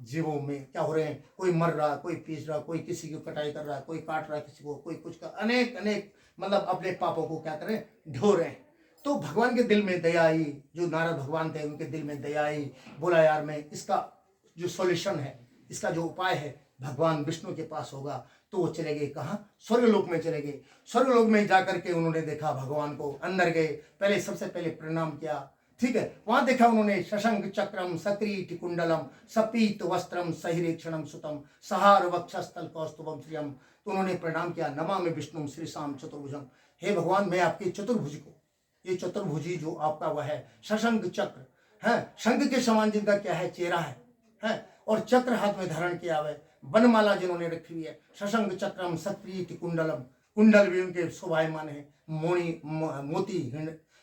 जीवों में क्या हो रहे हैं, कोई मर रहा, कोई पीस रहा, कोई किसी की कटाई कर रहा, कोई काट रहा किसी को, कोई कुछ का, अनेक अनेक मतलब अपने पापों को क्या करें, ढो रहे हैं। तो भगवान के दिल में दया आई, जो नारद भगवान थे उनके दिल में दया आई। बोला यार मैं इसका जो सॉल्यूशन है, इसका जो उपाय है भगवान विष्णु के पास होगा। तो वो चले गए कहाँ, स्वर्गलोक में चले गए। स्वर्गलोक में जाकर के उन्होंने देखा भगवान को, अंदर गए, पहले सबसे पहले प्रणाम किया, ठीक है। वहां देखा उन्होंने शशंक चक्रम सक्रीट कुंडलम सपीत वस्त्रम सहिरेक्षणम सुतम सहार वक्षस्थल कौस्तुभम श्रियम। तो उन्होंने प्रणाम किया, नमामि विष्णु श्री शाम चतुर्भुजम। हे भगवान मैं आपकी चतुर्भुज को, ये चतुर्भुजी जो आपका वह है शशंक चक्र है, शंख के समान जिनका क्या है चेहरा है, और चक्र हाथ में धारण किया हुआ है, वनमाला जिन्होंने रखी हुई है, शशंक चक्रम सप्रीत कुंडलम, कुंडल भी उनके शोभायमान है, मोती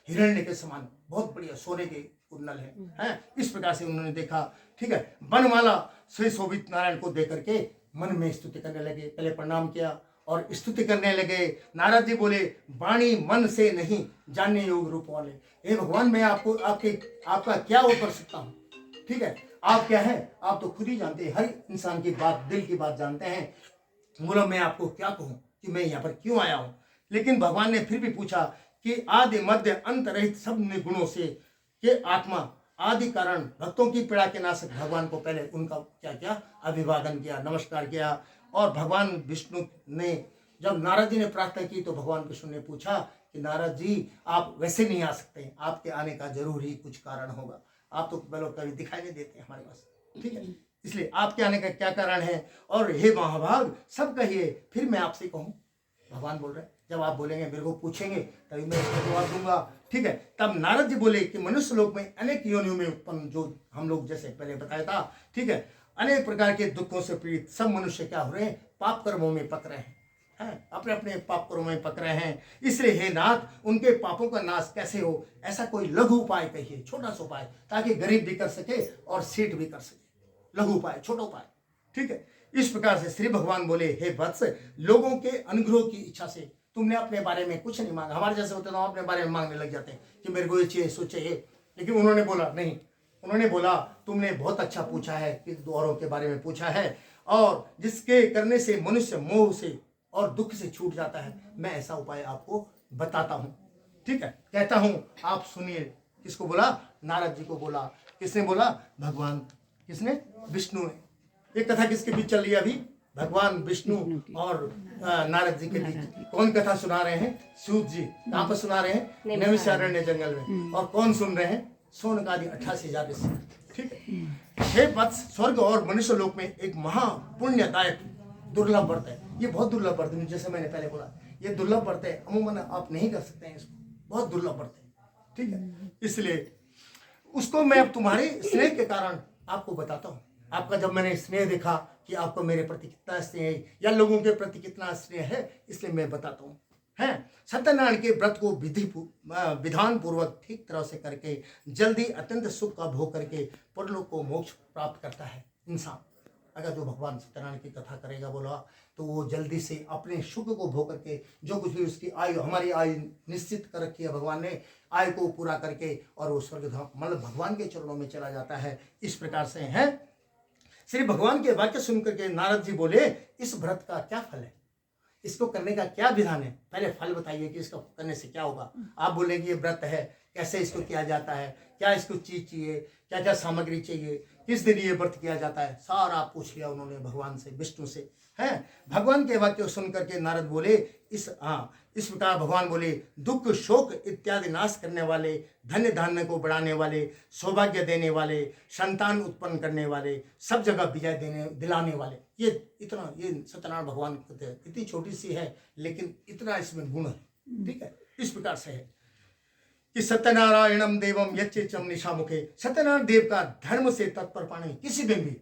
हिरण्य के समान, बहुत बढ़िया सोने के कुंडल है। इस प्रकार से उन्होंने देखा, ठीक है। वनमाला से शोभित नारायण को देख करके मन में स्तुति करने लगे, पहले प्रणाम किया और स्तुति करने लगे। नारद जी बोले, वाणी मन से नहीं जानने योग रूप वाले, हे भगवान मैं आपको आपका क्या वो कर सकता हूँ, ठीक है। आप क्या है, आप तो खुद ही जानते हैं, हर इंसान की बात, दिल की बात जानते हैं। बोला मैं आपको क्या कहूँ कि मैं यहाँ पर क्यों आया हूँ। लेकिन भगवान ने फिर भी पूछा कि आदि मध्य अंत रहित सब गुणों से के आत्मा आदि कारण भक्तों की पीड़ा के नाशक भगवान को पहले उनका क्या किया, अभिवादन किया, नमस्कार किया। और भगवान विष्णु ने जब नारद जी ने प्रार्थना की तो भगवान विष्णु ने पूछा कि नारद जी आप वैसे नहीं आ सकते, आपके आने का जरूर ही कुछ कारण होगा, आप तो कभी दिखाई नहीं देते हमारे पास, ठीक है, इसलिए आपके आने का क्या कारण है। और हे महाभाग सब कहिए फिर मैं आपसे कहूँ। भगवान बोल रहे हैं जब आप बोलेंगे मेरे को पूछेंगे तभी मैं इसका जवाब दूंगा, ठीक है। तब नारद जी बोले कि मनुष्य लोक में अनेक योनियों में उत्पन्न, जो हम लोग जैसे पहले बताया था, ठीक है, अनेक प्रकार के दुखों से पीड़ित सब मनुष्य क्या हो रहे हैं, पाप कर्मों में पक रहे हैं, अपने अपने पाप कर्मों में पक रहे हैं। इसलिए हे नाथ उनके पापों का नाश कैसे हो, ऐसा कोई लघु उपाय कहिए, छोटा सा उपाय, ताकि गरीब भी कर सके और सेठ भी कर सके, लघु उपाय, छोटा उपाय, ठीक है। इस प्रकार से श्री भगवान बोले, हे वत्स लोगों के अनुग्रह की इच्छा से तुमने अपने बारे में कुछ नहीं मांगा। हमारे जैसे होते तो अपने बारे में मांगने लग जाते हैं कि मेरे को ये चाहिए सो चाहिए, लेकिन उन्होंने बोला नहीं, उन्होंने बोला तुमने बहुत अच्छा पूछा है कि औरों के बारे में पूछा है, और जिसके करने से मनुष्य मोह से और दुख से छूट जाता है, मैं ऐसा उपाय आपको बताता हूँ, ठीक है, कहता हूँ आप सुनिए। किसको बोला, नारद जी को बोला। किसने बोला, भगवान, किसने, विष्णु ने। ये कथा किसके बीच चल रही है अभी, भगवान विष्णु और नारद जी के बीच। कौन कथा सुना रहे हैं, सूत जी। कहाँ पर सुना रहे हैं, नैमिषारण्य जंगल में। और कौन सुन रहे हैं, सोनकादि 88,000 ऋषि, ठीक है। हे वत्स स्वर्ग और मनुष्य लोक में एक महापुण्यदायक दुर्लभ व्रत है। ये बहुत दुर्लभ व्रत है, जैसे मैंने पहले बोला ये दुर्लभ व्रत है, अमूमन आप नहीं कर सकते हैं इसको, बहुत दुर्लभ व्रत है, ठीक है। इसलिए उसको मैं अब तुम्हारे स्नेह के कारण आपको बताता हूँ। आपका जब मैंने स्नेह देखा कि आपको मेरे प्रति कितना स्नेह है या लोगों के प्रति कितना स्नेह है, इसलिए मैं बताता हूँ। है सत्यनारायण के व्रत को विधान पूर्वक ठीक तरह से करके जल्दी अत्यंत सुख का भोग करके परलोक को मोक्ष प्राप्त करता है इंसान। अगर जो भगवान सत्यनारायण की कथा करेगा बोला तो वो जल्दी से अपने सुख को भोग करके जो कुछ भी उसकी आयु, हमारी आयु निश्चित कर रखी है भगवान ने, आयु को पूरा करके और वो स्वर्गधाम मतलब भगवान के चरणों में चला जाता है। इस प्रकार से है। श्री भगवान के वाक्य सुनकर के नारद जी बोले, इस व्रत का क्या फल है, इसको करने का क्या विधान है, पहले फल बताइए कि इसको करने से क्या होगा। आप बोलेंगे ये व्रत है, कैसे इसको किया जाता है, क्या इसको चीज चाहिए, क्या क्या सामग्री चाहिए, किस दिन ये व्रत किया जाता है, सारा पूछ लिया उन्होंने भगवान से, विष्णु से। है भगवान के वाक्य सुन करके नारद बोले, इस प्रकार भगवान बोले, दुख शोक इत्यादि नाश करने वाले, धन्य धान्य को बढ़ाने वाले, सौभाग्य देने वाले, संतान उत्पन्न करने वाले, सब जगह विजय दिलाने वाले, ये इतना, ये सत्यनारायण भगवान इतनी छोटी सी है लेकिन इतना इसमें गुण है, ठीक है। इस प्रकार से है कि सत्यनारायणम देवम यच्चेचम निशामुखे, सत्यनारायण देव का धर्म से तत्पर पाने किसी दिन भी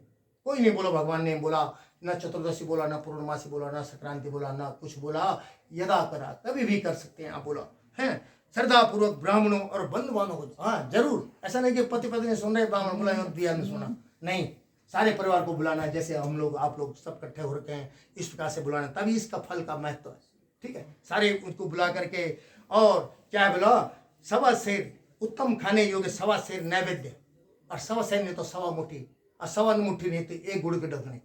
कोई नहीं बोला, भगवान ने बोला, न चतुर्दशी बोला, न पूर्णमासी बोला, न संक्रांति बोला, न कुछ बोला, यदा करा कभी भी कर सकते हैं आप बोला है। श्रद्धा पूर्वक ब्राह्मणों और बंधुवानों को, हाँ जरूर, ऐसा नहीं कि पति पत्नी सुन रहे ब्राह्मण बुलाए और दिया में सुना, नहीं, सारे परिवार को बुलाना है, जैसे हम लोग आप लोग सब इकट्ठे हो रखे हैं इस प्रकार से बुलाना, तभी इसका फल का महत्व है, ठीक है। सारे उनको बुला करके और क्या बोला, सवा शेर उत्तम खाने योग्य, सवा शेर नैवेद्य, और सवा शेर ने तो सवा मुट्ठी और सवा मुट्ठी नहीं थी, एक गुड़ के ढकने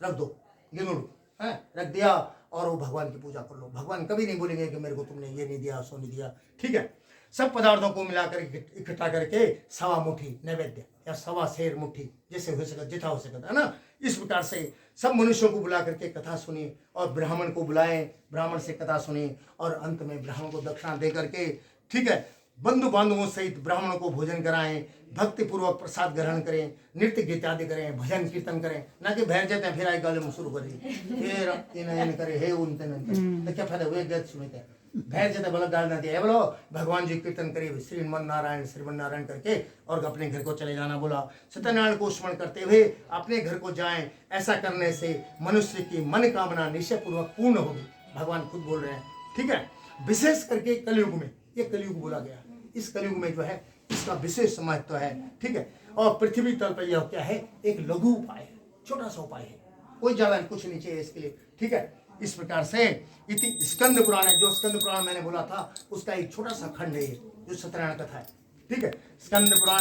रख दो, गिनो लो, है रख दिया, और वो भगवान की पूजा कर लो। भगवान कभी नहीं बोलेंगे कि मेरे को तुमने ये नहीं दिया, सो नहीं दिया, ठीक है। सब पदार्थों को मिलाकर इकट्ठा करके सवा मुट्ठी नैवेद्य या सवा शेर मुट्ठी, जैसे हो सके जितना हो सकता है ना, इस प्रकार से सब मनुष्यों को बुला करके कथा सुनिए, और ब्राह्मण को बुलाएं, ब्राह्मण से कथा सुनिए, और अंत में ब्राह्मण को दक्षिणा दे करके, ठीक है, बंधु बांधवों सहित ब्राह्मणों को भोजन कराएं, भक्ति पूर्वक प्रसाद ग्रहण करें, नृत्य गीत आदि करें, भजन कीर्तन करें, ना कि भैर जाते हैं फिर आए गाले में शुरू करिए, फिर इन करे हे उनते तो क्या फायदा हुए, गीत सुनते भैर जाते बोलो गाल ना दिया, बोलो भगवान जी कीर्तन करिए श्रीमन नारायण करके, और अपने घर को चले जाना बोला। सत्यनारायण को स्मरण करते हुए अपने घर को जाएं। ऐसा करने से मनुष्य की मन कामना निश्चय पूर्वक पूर्ण होगी, भगवान खुद बोल रहे हैं, ठीक है। विशेष करके कलयुग में, ये कलयुग बोला गया, इस कलयुग में जो है इसका विशेष महत्व है, ठीक है। और पृथ्वी तल पर यह क्या है, एक लघु उपाय है, छोटा सा उपाय है, कोई ज्यादा कुछ नहीं चाहिए इसके लिए, ठीक है। इस प्रकार से इति स्कंद पुराण है, जो स्कंद पुराण मैंने बोला था उसका एक छोटा सा खंड है जो सत्यनारायण कथा है, ठीक है। स्कंद पुराण